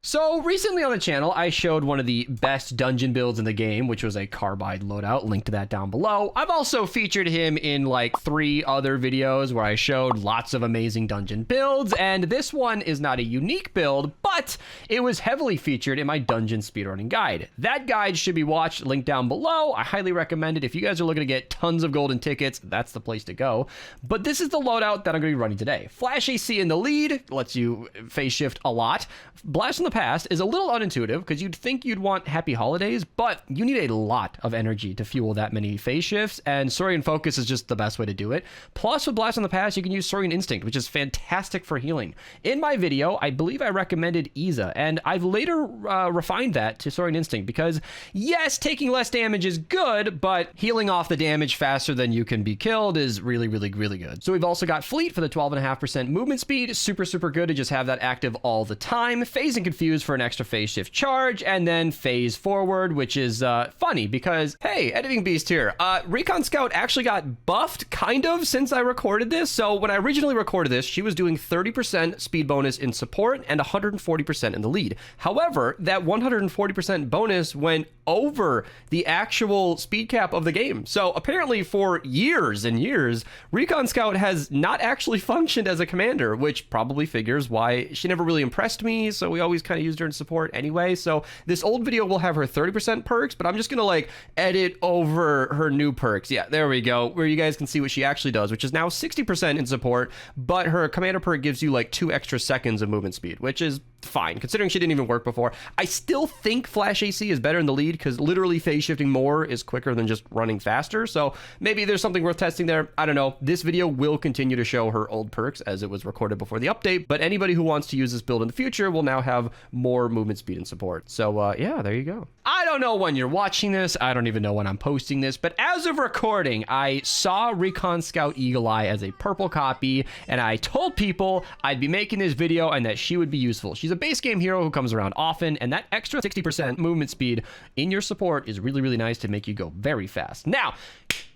So recently on the channel, I showed one of the best dungeon builds in the game, which was a carbide loadout. Link to that down below. I've also featured him in like 3 other videos where I showed lots of amazing dungeon builds, and this one is not a unique build, but it was heavily featured in my dungeon speedrunning guide. That guide should be watched, linked down below. I highly recommend it. If you guys are looking to get tons of golden tickets, that's the place to go. But this is the loadout that I'm going to be running today. Flash AC in the lead, lets you phase shift a lot. Blast from the Past is a little unintuitive because you'd think you'd want Happy Holidays, but you need a lot of energy to fuel that many phase shifts, and Saurian Focus is just the best way to do it. Plus, with Blast from the Past, you can use Saurian Instinct, which is fantastic for healing. In my video, I believe I recommended Iza, and I've later refined that to Saurian Instinct because, yes, taking less damage is good, but healing off the damage faster than you can be killed is really, really, really good. So we've also got Fleet for the 12.5% movement speed. Super, super good to just have that active all the time. Phase and Confuse for an extra phase shift charge, and then Phase Forward, which is funny because, hey, Editing Beast here. Recon Scout actually got buffed, kind of, since I recorded this. So when I originally recorded this, she was doing 30% speed bonus in support and 140% in the lead. However, that 140% bonus went over the actual speed cap of the game. So apparently for years and years, Recon Scout has not actually functioned as a commander, which probably figures why she never really impressed me, so we always kind of used her in support anyway. So this old video will have her 30% perks, but I'm just gonna like edit over her new perks. Yeah, there we go, where you guys can see what she actually does, which is now 60% in support, but her commander perk gives you like 2 extra seconds of movement speed, which is fine considering she didn't even work before. I still think Flash AC is better in the lead because literally phase shifting more is quicker than just running faster, so maybe there's something worth testing there. I don't know. This video will continue to show her old perks as it was recorded before the update, but anybody who wants to use this build in the future will now have more movement speed and support. So yeah, there you go. I don't know when you're watching this, I don't even know when I'm posting this, but as of recording, I saw Recon Scout Eagle Eye as a purple copy, and I told people I'd be making this video and that she would be useful. She's a base game hero who comes around often, and that extra 60% movement speed in your support is really, really nice to make you go very fast. Now,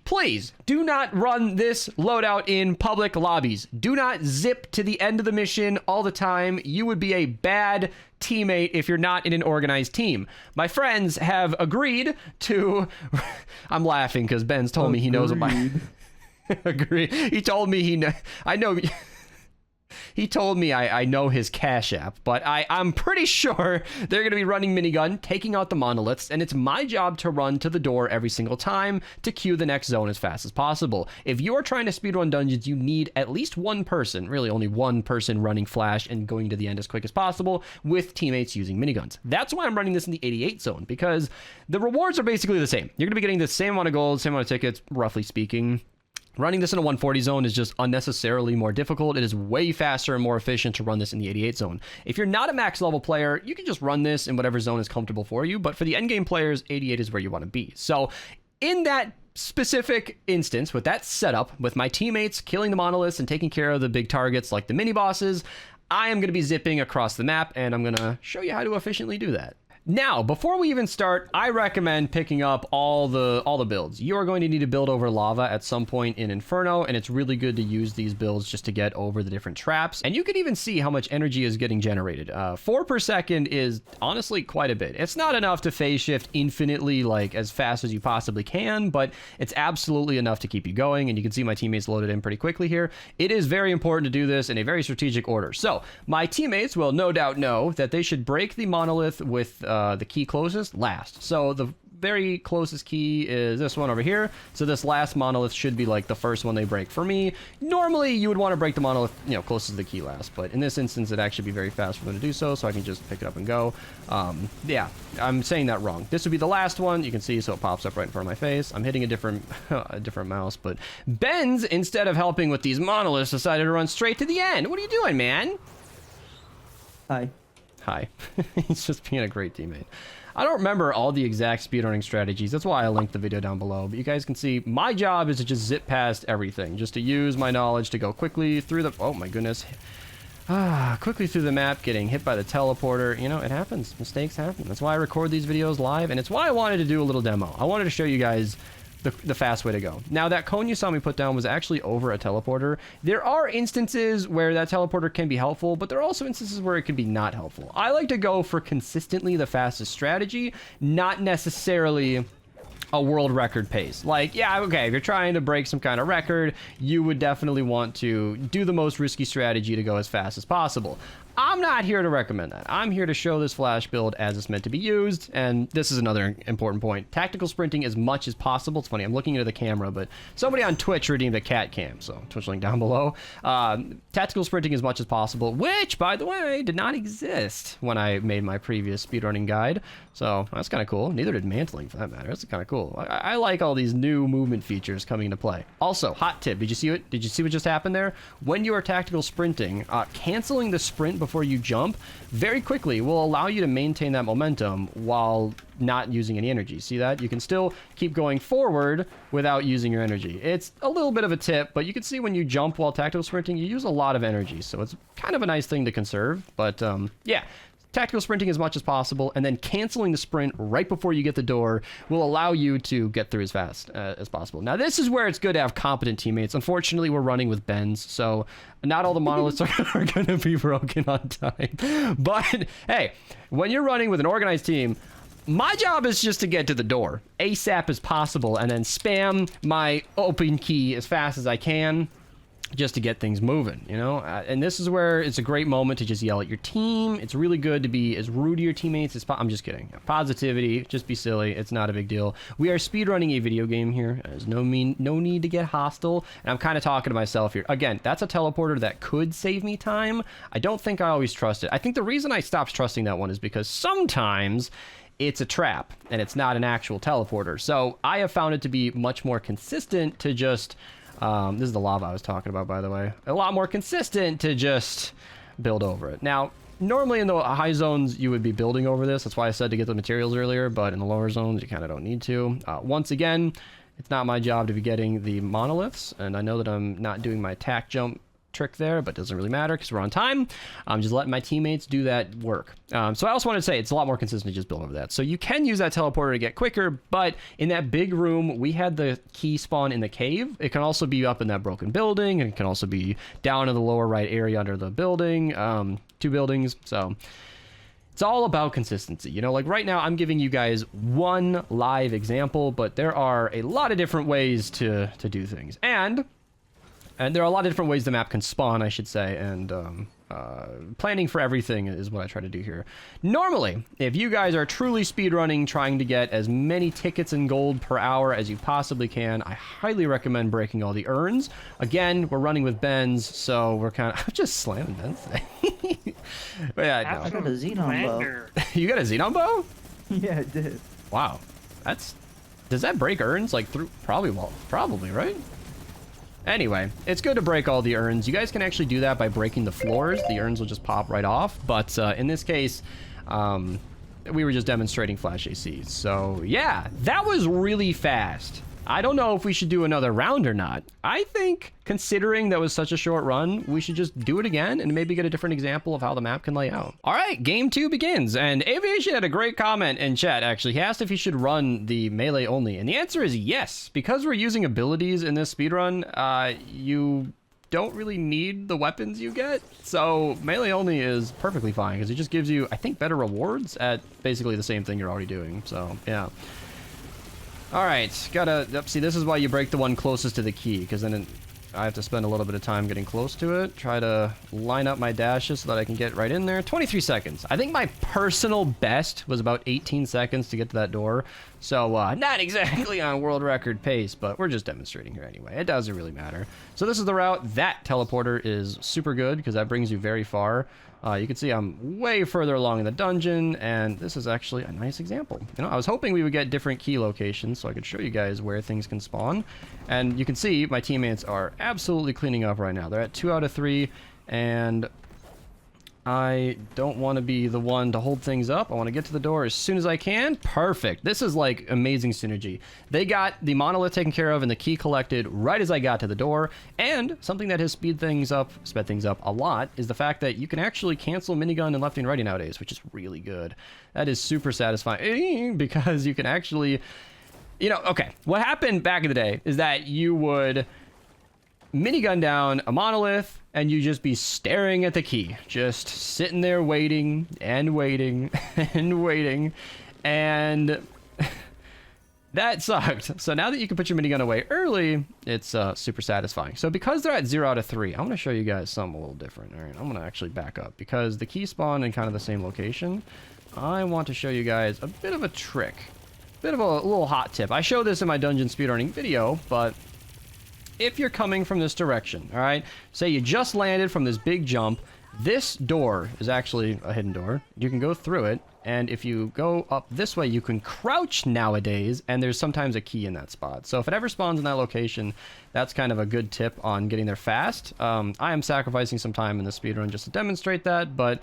please do not run this loadout in public lobbies. Do not zip to the end of the mission all the time. You would be a bad teammate if you're not in an organized team. My friends have agreed to... I'm laughing because Ben's told me he knows what my... Agree. He told me I know... He told me I know his Cash App, but I'm pretty sure they're going to be running minigun, taking out the monoliths, and it's my job to run to the door every single time to queue the next zone as fast as possible. If you are trying to speedrun dungeons, you need at least one person, really only one person, running Flash and going to the end as quick as possible with teammates using miniguns. That's why I'm running this in the 88 zone, because the rewards are basically the same. You're going to be getting the same amount of gold, same amount of tickets, roughly speaking. Running this in a 140 zone is just unnecessarily more difficult. It is way faster and more efficient to run this in the 88 zone. If you're not a max level player, you can just run this in whatever zone is comfortable for you, but for the endgame players, 88 is where you want to be. So in that specific instance, with that setup, with my teammates killing the monoliths and taking care of the big targets like the mini bosses, I am going to be zipping across the map, and I'm going to show you how to efficiently do that. Now, before we even start, I recommend picking up all the builds. You are going to need to build over lava at some point in Inferno, and it's really good to use these builds just to get over the different traps. And you can even see how much energy is getting generated. 4 per second is honestly quite a bit. It's not enough to phase shift infinitely, like as fast as you possibly can, but it's absolutely enough to keep you going. And you can see my teammates loaded in pretty quickly here. It is very important to do this in a very strategic order. So my teammates will no doubt know that they should break the monolith with the key closest last. So the very closest key is this one over here. So this last monolith should be like the first one they break. For me, normally you would want to break the monolith, you know, closest to the key last, but in this instance, it'd actually be very fast for them to do so. So I can just pick it up and go. Yeah, I'm saying that wrong. This would be the last one. You can see, so it pops up right in front of my face. I'm hitting a different mouse, but Benz, instead of helping with these monoliths, decided to run straight to the end. What are you doing, man? Hi. Hi. He's just being a great teammate. I don't remember all the exact speedrunning strategies. That's why I linked the video down below. But you guys can see my job is to just zip past everything. Just to use my knowledge to go quickly through the... Oh my goodness. Quickly through the map, getting hit by the teleporter. You know, it happens. Mistakes happen. That's why I record these videos live. And it's why I wanted to do a little demo. I wanted to show you guys the fast way to go. Now, that cone you saw me put down was actually over a teleporter. There are instances where that teleporter can be helpful, but there are also instances where it can be not helpful. I like to go for consistently the fastest strategy, not necessarily a world record pace. Like, yeah, okay, if you're trying to break some kind of record, you would definitely want to do the most risky strategy to go as fast as possible. I'm not here to recommend that. I'm here to show this flash build as it's meant to be used, and this is another important point. Tactical sprinting as much as possible. It's funny, I'm looking into the camera, but somebody on Twitch redeemed a cat cam, so Twitch link down below. Tactical sprinting as much as possible, which, by the way, did not exist when I made my previous speedrunning guide, so that's kind of cool. Neither did mantling, for that matter. That's kind of cool. I like all these new movement features coming into play. Also, hot tip, did you see it? Did you see what just happened there? When you are tactical sprinting, canceling the sprint before you jump very quickly will allow you to maintain that momentum while not using any energy. See that? You can still keep going forward without using your energy. It's a little bit of a tip, but you can see when you jump while tactical sprinting, you use a lot of energy, so it's kind of a nice thing to conserve. But yeah, tactical sprinting as much as possible, and then canceling the sprint right before you get the door will allow you to get through as fast as possible. Now, this is where it's good to have competent teammates. Unfortunately, we're running with bends, so not all the monoliths are going to be broken on time. But hey, when you're running with an organized team, my job is just to get to the door ASAP as possible and then spam my open key as fast as I can, just to get things moving, you know? And this is where it's a great moment to just yell at your team. It's really good to be as rude to your teammates as I'm just kidding. Positivity, just be silly. It's not a big deal. We are speedrunning a video game here. There's no need to get hostile. And I'm kind of talking to myself here. Again, that's a teleporter that could save me time. I don't think I always trust it. I think the reason I stopped trusting that one is because sometimes it's a trap and it's not an actual teleporter. So I have found it to be much more consistent to just... this is the lava I was talking about, by the way. A lot more consistent to just build over it. Now, normally in the high zones, you would be building over this. That's why I said to get the materials earlier, but in the lower zones, you kind of don't need to. Once again, it's not my job to be getting the monoliths, and I know that I'm not doing my tack jump trick there, but it doesn't really matter because we're on time. I'm just letting my teammates do that work. So I also want to say it's a lot more consistent to just build over that. So you can use that teleporter to get quicker, but in that big room, we had the key spawn in the cave. It can also be up in that broken building, and it can also be down in the lower right area under the building, 2 buildings. So it's all about consistency. You know, like right now I'm giving you guys one live example, but there are a lot of different ways to do things. And there are a lot of different ways the map can spawn, I should say, and planning for everything is what I try to do here. Normally, if you guys are truly speedrunning, trying to get as many tickets and gold per hour as you possibly can, I highly recommend breaking all the urns. Again, we're running with bends, so we're kind of... I'm just slamming bends today. But yeah, no. I got a xenon bow. You got a xenon bow? Yeah, I did. Wow. That's... Does that break urns, like, through... Probably, right? Anyway, it's good to break all the urns. You guys can actually do that by breaking the floors. The urns will just pop right off. But in this case, we were just demonstrating Flash AC. So yeah, that was really fast. I don't know if we should do another round or not. I think, considering that was such a short run, we should just do it again and maybe get a different example of how the map can lay out. All right, game 2 begins. And Aviation had a great comment in chat, actually. He asked if he should run the melee only. And the answer is yes. Because we're using abilities in this speedrun, you don't really need the weapons you get. So melee only is perfectly fine because it just gives you, I think, better rewards at basically the same thing you're already doing. So, yeah. All right, see, this is why you break the one closest to the key, because then I have to spend a little bit of time getting close to it. Try to line up my dashes so that I can get right in there. 23 seconds. I think my personal best was about 18 seconds to get to that door. So not exactly on world record pace, but we're just demonstrating here anyway. It doesn't really matter. So this is the route. That teleporter is super good because that brings you very far. You can see I'm way further along in the dungeon, and this is actually a nice example. You know, I was hoping we would get different key locations so I could show you guys where things can spawn. And you can see my teammates are absolutely cleaning up right now. They're at 2 out of 3, and I don't want to be the one to hold things up. I want to get to the door as soon as I can. Perfect. This is like amazing synergy. They got the monolith taken care of and the key collected right as I got to the door. And something that has sped things up a lot is the fact that you can actually cancel minigun and lefty and righty nowadays, which is really good. That is super satisfying because you can actually You know, okay, what happened back in the day is that you would minigun down a monolith and you just be staring at the key, just sitting there waiting and waiting and waiting, and that sucked. So now that you can put your minigun away early, it's super satisfying. So because they're at 0 out of 3, I'm going to show you guys something a little different. All right, I'm going to actually back up because the key spawn in kind of the same location. I want to show you guys a bit of a trick, bit of a little hot tip. I showed this in my dungeon speedrunning video, but if you're coming from this direction, all right, say you just landed from this big jump, this door is actually a hidden door. You can go through it, and if you go up this way, you can crouch nowadays, and there's sometimes a key in that spot. So if it ever spawns in that location, that's kind of a good tip on getting there fast. I am sacrificing some time in the speedrun just to demonstrate that, but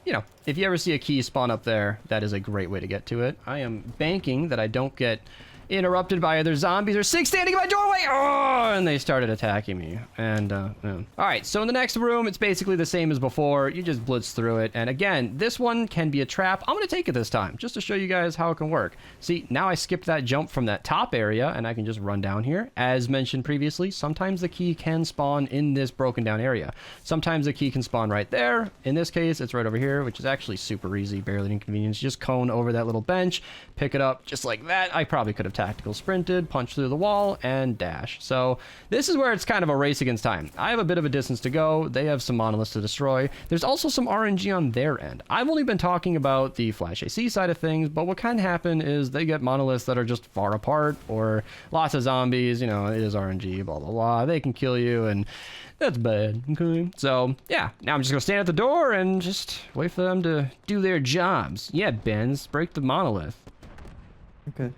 you know, if you ever see a key spawn up there, that is a great way to get to it. I am banking that I don't get interrupted by other zombies or six standing in my doorway. Oh, and they started attacking me. And yeah. All right, so in the next room, it's basically the same as before. You just blitz through it. And again, this one can be a trap. I'm going to take it this time just to show you guys how it can work. See, now I skipped that jump from that top area and I can just run down here. As mentioned previously, sometimes the key can spawn in this broken down area. Sometimes the key can spawn right there. In this case, it's right over here, which is actually super easy, barely an inconvenience. Just cone over that little bench, pick it up just like that. I probably could have tactical sprinted, punch through the wall, and dash. So this is where it's kind of a race against time. I have a bit of a distance to go. They have some monoliths to destroy. There's also some RNG on their end. I've only been talking about the Flash AC side of things, but what can happen is they get monoliths that are just far apart, or lots of zombies, you know, it is RNG, blah, blah, blah. They can kill you, and that's bad, okay? So, yeah, now I'm just gonna stand at the door and just wait for them to do their jobs. Yeah, Benz, break the monolith. Okay.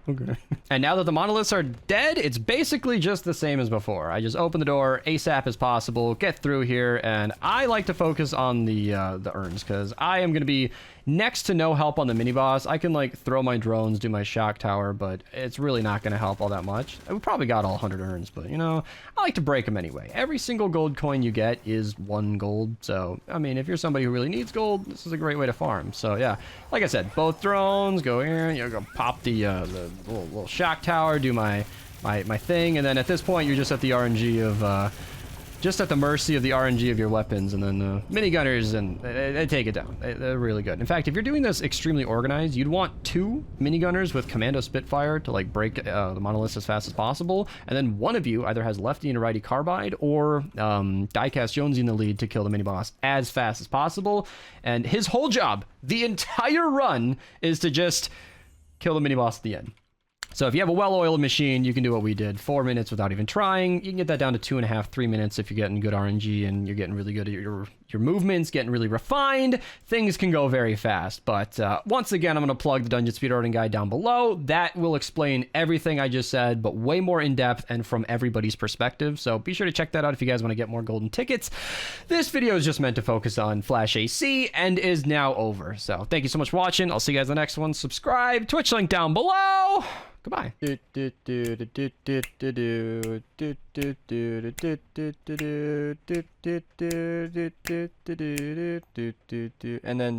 Okay. And now that the monoliths are dead, it's basically just the same as before. I just open the door ASAP as possible, get through here, and I like to focus on the urns because I am going to be next to no help on the mini boss. I can like throw my drones, do my shock tower, but it's really not going to help all that much. We probably got all 100 urns, but you know, I like to break them anyway. Every single gold coin you get is 1 gold. So, I mean, if you're somebody who really needs gold, this is a great way to farm. So yeah, like I said, both drones go here, you know, go pop the little shock tower, do my thing, and then at this point you're just at the RNG of just at the mercy of the RNG of your weapons, and then minigunners, and they take it down. They're really good. In fact, if you're doing this extremely organized, you'd want 2 minigunners with Commando Spitfire to like break the monoliths as fast as possible, and then one of you either has lefty and a righty carbide, or Diecast Jonesy in the lead to kill the mini boss as fast as possible. And his whole job, the entire run, is to just kill the mini boss at the end. So if you have a well-oiled machine, you can do what we did, 4 minutes without even trying. You can get that down to 2.5, 3 minutes if you're getting good RNG and you're getting really good at your movements, getting really refined. Things can go very fast. But once again, I'm going to plug the Dungeon Speedrunning guide down below. That will explain everything I just said, but way more in-depth and from everybody's perspective. So be sure to check that out if you guys want to get more golden tickets. This video is just meant to focus on Flash AC and is now over. So thank you so much for watching. I'll see you guys in the next one. Subscribe, Twitch link down below. Goodbye. And then